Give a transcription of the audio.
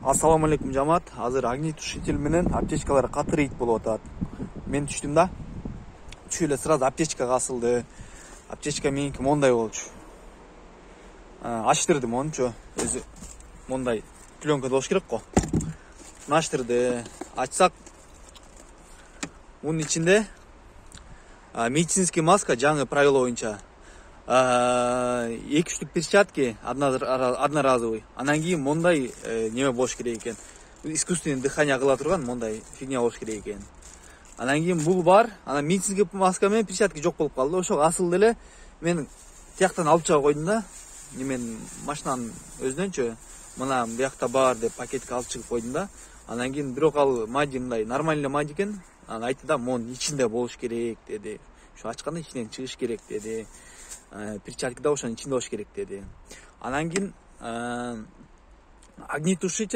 Ассаламу алейкум жамаат. Азыр огнетушитель менен аптечкалар катыр ит болуп атат. Мен түштүм да. Түшүп эле сразу аптечкага асылды. Аптечка меники мондай болчу. Ачтырдым ончо. Өзү мондай пленка болуш керек го. Ачтырды. Ачсак мунун ичинде медицинский маска жаңы правило боюнча. 2-3 перчатки одноразовый. Анан кийин мондай неме болуш керек экен. Искусственный дыхание кыла турган мондай фигня болуш керек экен. Анан кийин бул бар. Анан медицинский маска менен перчатки жок болуп калды. Ошо асыл деле мен тияктан алып чыга койдум да. Мен машинанын өзүнөнчө мына буякта бар деп пакетке алып чыгып койдум да. Анан кийин бирок ал мади мындай нормальный мади экен. Анан айтты да, монун ичинде болуш керек деди. Ошо ачканда ичинен чыгыш керек деди. Перчатки да ошонун ичинде болуш керек деди. Анан кийин огнетушитель